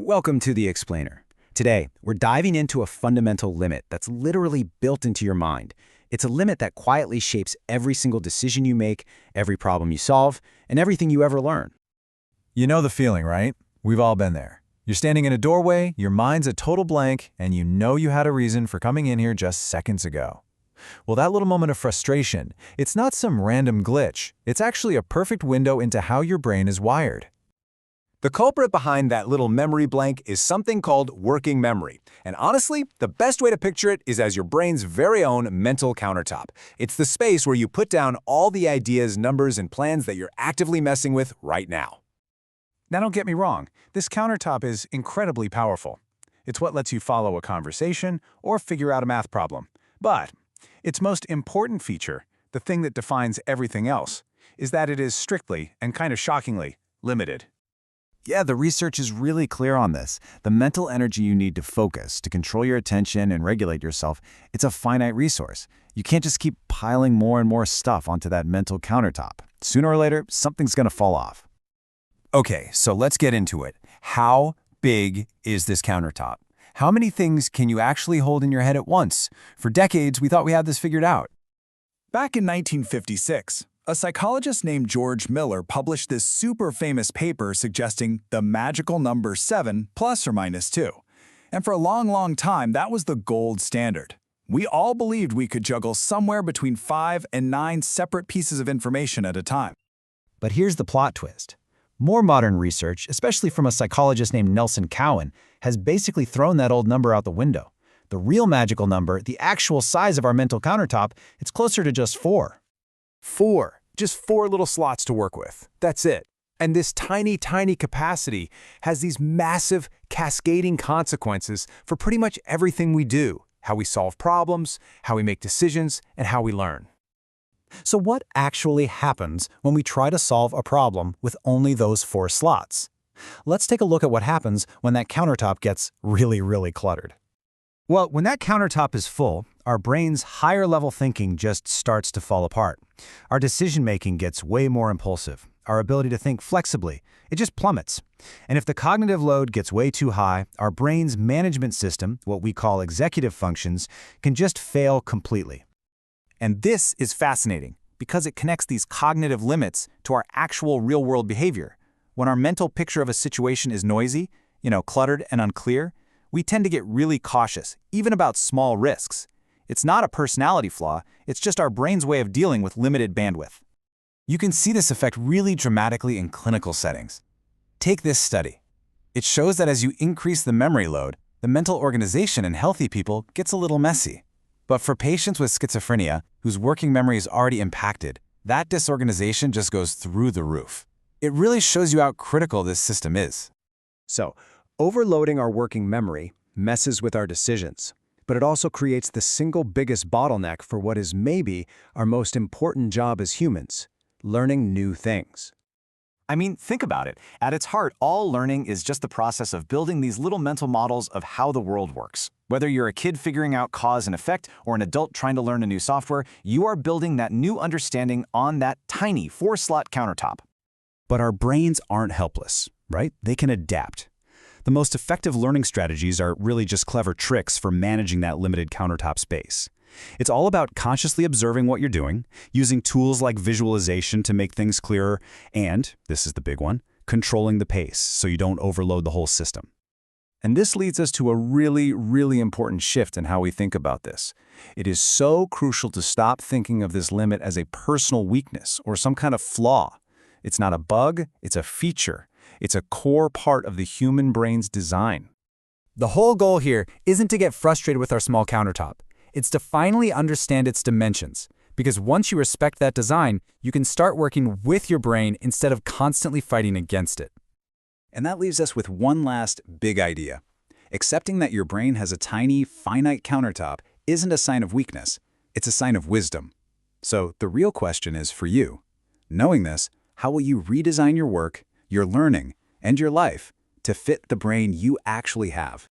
Welcome to The Explainer. Today, we're diving into a fundamental limit that's literally built into your mind. It's a limit that quietly shapes every single decision you make, every problem you solve, and everything you ever learn. You know the feeling, right? We've all been there. You're standing in a doorway, your mind's a total blank, and you know you had a reason for coming in here just seconds ago. Well, that little moment of frustration, it's not some random glitch. It's actually a perfect window into how your brain is wired. The culprit behind that little memory blank is something called working memory. And honestly, the best way to picture it is as your brain's very own mental countertop. It's the space where you put down all the ideas, numbers, and plans that you're actively messing with right now. Now don't get me wrong, this countertop is incredibly powerful. It's what lets you follow a conversation or figure out a math problem. But its most important feature, the thing that defines everything else, is that it is strictly, and kind of shockingly, limited. Yeah, the research is really clear on this. The mental energy you need to focus, to control your attention and regulate yourself, it's a finite resource. You can't just keep piling more and more stuff onto that mental countertop. Sooner or later, something's going to fall off. Okay, so let's get into it. How big is this countertop? How many things can you actually hold in your head at once? For decades, we thought we had this figured out. Back in 1956, a psychologist named George Miller published this super famous paper suggesting the magical number 7 plus or minus 2. And for a long time, that was the gold standard. We all believed we could juggle somewhere between 5 and 9 separate pieces of information at a time. But here's the plot twist. More modern research, especially from a psychologist named Nelson Cowan, has basically thrown that old number out the window. The real magical number, the actual size of our mental countertop, it's closer to just 4. 4. Just 4 little slots to work with. That's it. And this tiny capacity has these massive, cascading consequences for pretty much everything we do. How we solve problems, how we make decisions, and how we learn. So what actually happens when we try to solve a problem with only those 4 slots? Let's take a look at what happens when that countertop gets really cluttered. Well, when that countertop is full, our brain's higher-level thinking just starts to fall apart. Our decision-making gets way more impulsive. Our ability to think flexibly, it just plummets. And if the cognitive load gets way too high, our brain's management system, what we call executive functions, can just fail completely. And this is fascinating because it connects these cognitive limits to our actual real-world behavior. When our mental picture of a situation is noisy, cluttered and unclear, we tend to get really cautious, even about small risks. It's not a personality flaw, it's just our brain's way of dealing with limited bandwidth. You can see this effect really dramatically in clinical settings. Take this study. It shows that as you increase the memory load, the mental organization in healthy people gets a little messy. But for patients with schizophrenia, whose working memory is already impacted, that disorganization just goes through the roof. It really shows you how critical this system is. So, overloading our working memory messes with our decisions, but it also creates the single biggest bottleneck for what is maybe our most important job as humans, learning new things. I mean, think about it. At its heart, all learning is just the process of building these little mental models of how the world works. Whether you're a kid figuring out cause and effect or an adult trying to learn a new software, you are building that new understanding on that tiny 4-slot countertop. But our brains aren't helpless, right? They can adapt. The most effective learning strategies are really just clever tricks for managing that limited countertop space. It's all about consciously observing what you're doing, using tools like visualization to make things clearer, and, this is the big one, controlling the pace so you don't overload the whole system. And this leads us to a really important shift in how we think about this. It is so crucial to stop thinking of this limit as a personal weakness or some kind of flaw. It's not a bug, it's a feature. It's a core part of the human brain's design. The whole goal here isn't to get frustrated with our small countertop. It's to finally understand its dimensions. Because once you respect that design, you can start working with your brain instead of constantly fighting against it. And that leaves us with one last big idea. Accepting that your brain has a tiny, finite countertop isn't a sign of weakness. It's a sign of wisdom. So the real question is for you. Knowing this, how will you redesign your work, your learning, and your life to fit the brain you actually have?